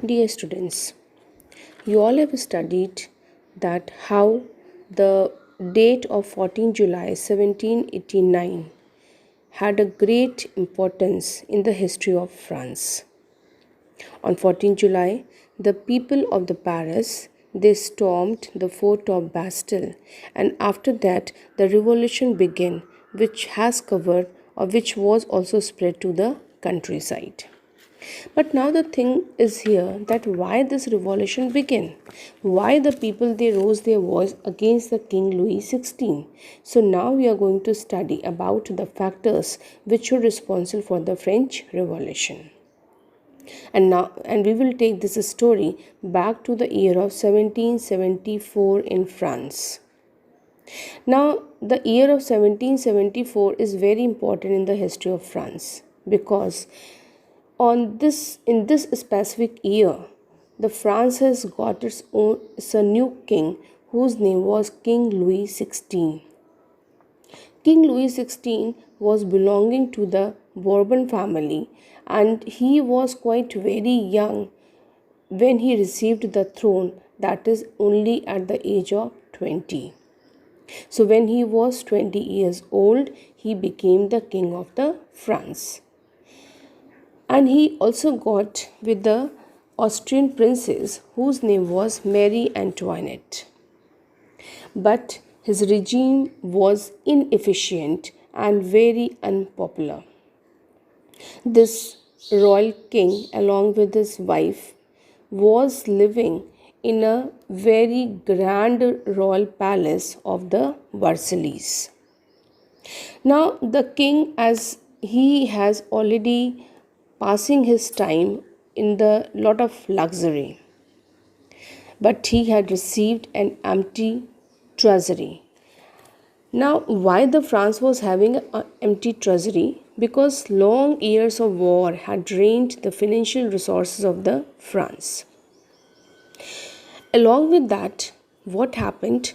Dear students, you all have studied that how the date of 14 July 1789 had a great importance in the history of France. On 14 July, the people of the Paris they stormed the fort of Bastille, and after that the revolution began, which has covered or which was also spread to the countryside. But now the thing is here that why this revolution began? Why the people they rose their voice against the King Louis XVI? So now we are going to study about the factors which were responsible for the French Revolution. And we will take this story back to the year of 1774 in France. Now the year of 1774 is very important in the history of France because in this specific year the France has got its a new king whose name was King Louis XVI. King Louis XVI was belonging to the Bourbon family and he was quite very young when he received the throne, that is only at the age of 20. So when he was 20 years old he became the king of the France. And he also got with the Austrian princess whose name was Marie Antoinette. But his regime was inefficient and very unpopular. This royal king, along with his wife, was living in a very grand royal palace of the Versailles. Now, the king, as he has already passing his time in the lot of luxury, but he had received an empty treasury. Now, why the France was having an empty treasury? Because long years of war had drained the financial resources of the France. Along with that, what happened?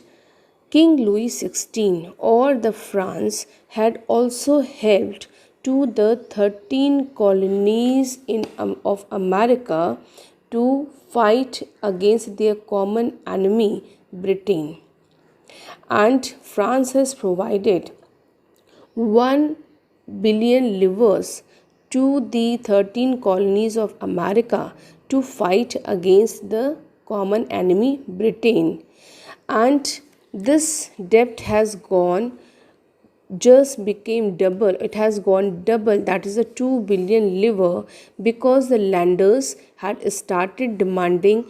King Louis XVI or the France had also helped to the 13 colonies of America to fight against their common enemy Britain. And France has provided 1 billion livres to the 13 colonies of America to fight against the common enemy Britain. And this debt has gone just became double. It has gone double, that is a 2 billion livre, because the lenders had started demanding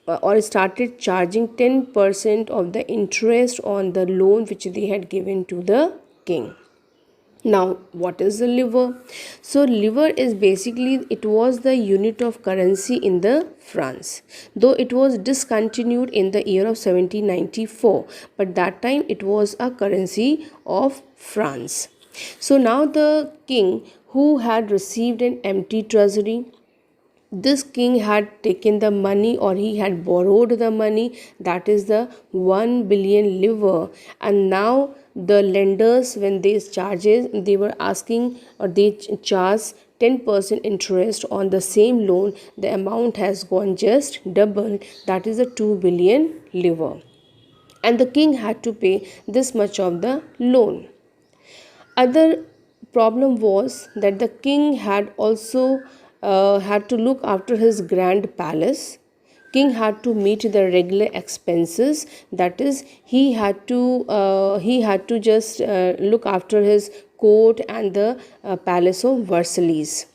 or started charging 10% of the interest on the loan which they had given to the king. Now, what is the livre? So, livre is basically, it was the unit of currency in the France, though it was discontinued in the year of 1794, but that time it was a currency of France. So now the king who had received an empty treasury, this king had taken the money or he had borrowed the money, that is the 1 billion livre, and now the lenders, when they charges, they were asking or they charge 10% interest on the same loan, the amount has gone just double, that is a 2 billion livre, and the king had to pay this much of the loan. Other problem was that the king had also had to look after his grand palace. King had to meet the regular expenses, that is he had to just look after his court and the palace of Versailles.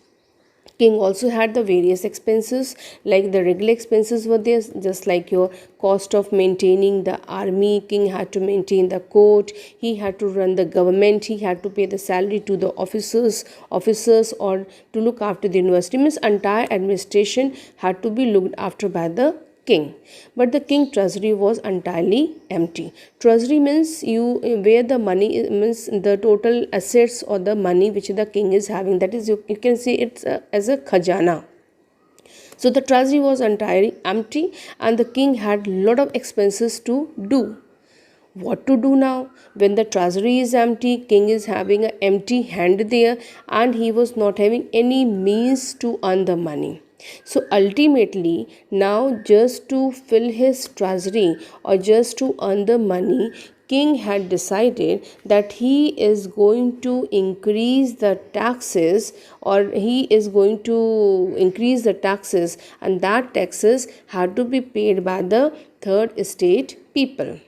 King also had the various expenses, like the regular expenses were there, just like your cost of maintaining the army. King had to maintain the court, he had to run the government, he had to pay the salary to the officers or to look after the university. Means entire administration had to be looked after by the king. But the king treasury was entirely empty. Treasury means where the money means the total assets or the money which the king is having, that is you can see it's as a khajana. So the treasury was entirely empty and the king had lot of expenses to do. What to do now when the treasury is empty? King is having an empty hand there and he was not having any means to earn the money. So ultimately, now just to fill his treasury or just to earn the money, king had decided that he is going to increase the taxes, or he is going to increase the taxes, and that taxes had to be paid by the third estate people.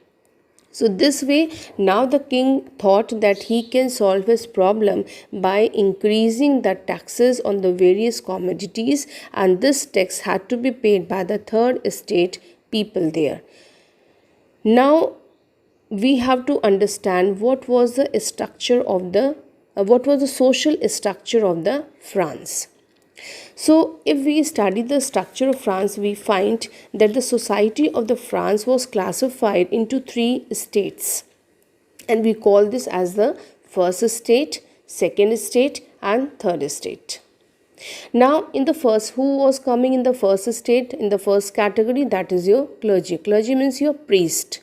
So, this way, now the king thought that he can solve his problem by increasing the taxes on the various commodities, and this tax had to be paid by the third estate people there. Now, we have to understand what was the social structure of the France. So, if we study the structure of France, we find that the society of the France was classified into three states, and we call this as the first estate, second estate, and third estate. Now, in the first, who was coming in the first estate, in the first category, that is your clergy. Clergy means your priest.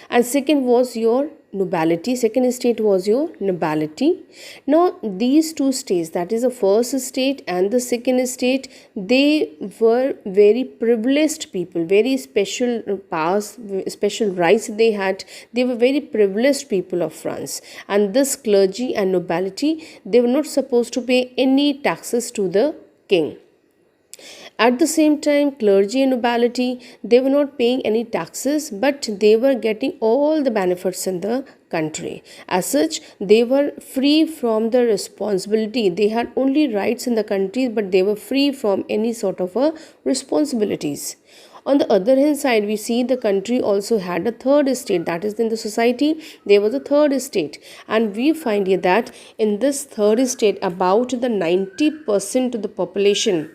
And second was your nobility. Second estate was your nobility. Now, these two states, that is the first estate and the second estate, they were very privileged people, very special powers, special rights they had. They were very privileged people of France. And this clergy and nobility, they were not supposed to pay any taxes to the king. At the same time, clergy and nobility, they were not paying any taxes, but they were getting all the benefits in the country. As such, they were free from the responsibility. They had only rights in the country, but they were free from any sort of responsibilities. On the other hand side, we see the country also had a third estate, that is in the society there was a third estate, and we find here that in this third estate about the 90% of the population,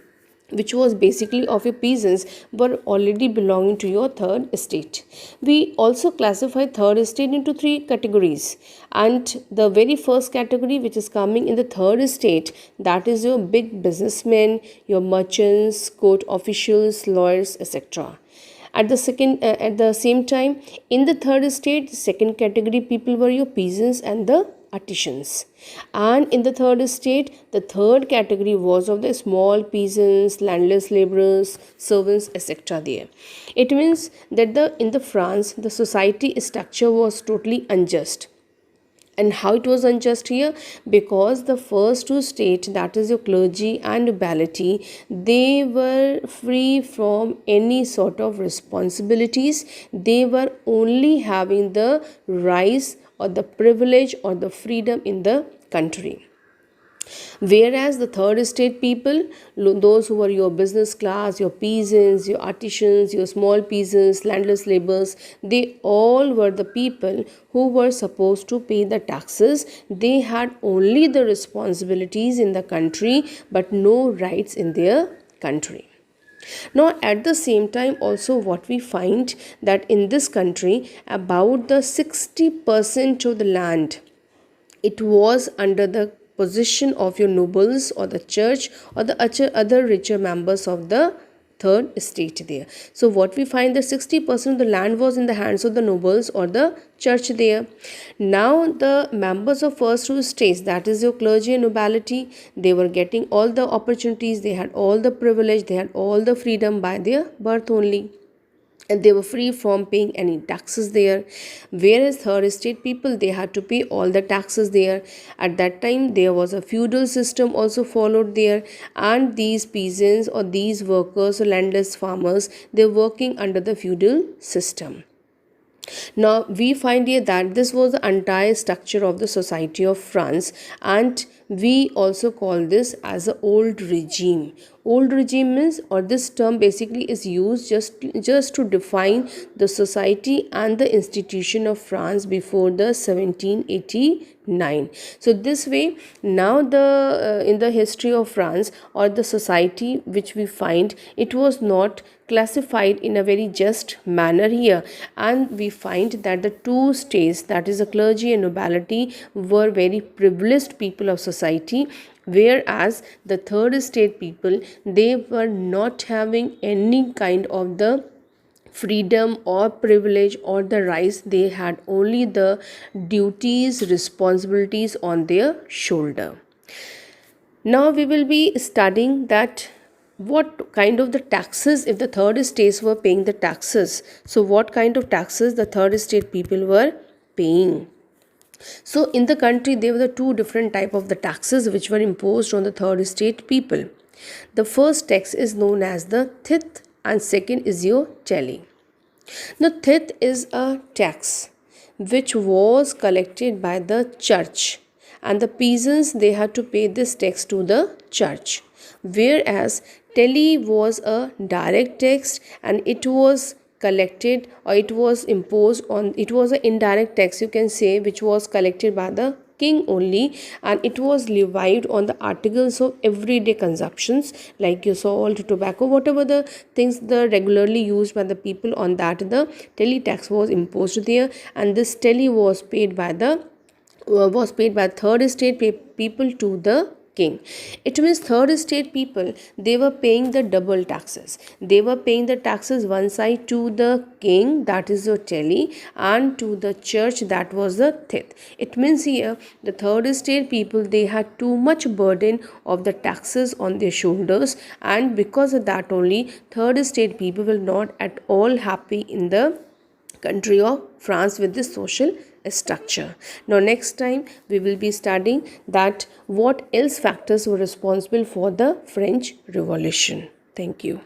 which was basically of your peasants, were already belonging to your third estate. We also classify third estate into three categories, and the very first category which is coming in the third estate, that is your big businessmen, your merchants, court officials, lawyers, etc. At the same time, in the third estate, second category people were your peasants and the artisans. And in the third estate, the third category was of the small peasants, landless laborers, servants, etc. there. It means that in the France, the society structure was totally unjust. And how it was unjust here? Because the first two states, that is your clergy and nobility, they were free from any sort of responsibilities. They were only having the rights or the privilege or the freedom in the country. Whereas the third estate people, those who were your business class, your peasants, your artisans, your small peasants, landless laborers, they all were the people who were supposed to pay the taxes. They had only the responsibilities in the country but no rights in their country. Now, at the same time, also what we find that in this country, about the 60% of the land, it was under the possession of your nobles or the church or the other richer members of the third estate there. So what we find, that 60% of the land was in the hands of the nobles or the church there. Now the members of first two estates, that is your clergy and nobility, they were getting all the opportunities, they had all the privilege, they had all the freedom by their birth only, and they were free from paying any taxes there. Whereas third estate people, they had to pay all the taxes there. At that time there was a feudal system also followed there, and these peasants or these workers or landless farmers, they're working under the feudal system. Now we find here that this was the entire structure of the society of France, and we also call this as the old regime. Old regime means, or this term basically is used just to define the society and the institution of France before the 1789. So this way, now the in the history of France or the society which we find, it was not classified in a very just manner here, and we find that the two states, that is the clergy and nobility, were very privileged people of society, whereas the third estate people, they were not having any kind of the freedom or privilege or the rights. They had only the duties, responsibilities on their shoulder. Now we will be studying that what kind of the taxes, if the third estates were paying the taxes, so what kind of taxes the third estate people were paying? So in the country there were the two different type of the taxes which were imposed on the third estate people. The first tax is known as the tithe and second is your tally. The tithe is a tax which was collected by the church, and the peasants they had to pay this tax to the church, whereas tally was a direct tax and it was collected, or it was imposed on, it was an indirect tax you can say, which was collected by the king only, and it was levied on the articles of everyday consumptions like your salt, tobacco, whatever the things the regularly used by the people, on that the tally tax was imposed there, and this tally was paid by third estate people to the king. It means third estate people, they were paying the double taxes. They were paying the taxes one side to the king, that is the tally, and to the church, that was the tithe. It means here the third estate people, they had too much burden of the taxes on their shoulders, and because of that only third estate people were not at all happy in the country of France with this social structure. Now next time we will be studying that what else factors were responsible for the French Revolution. Thank you.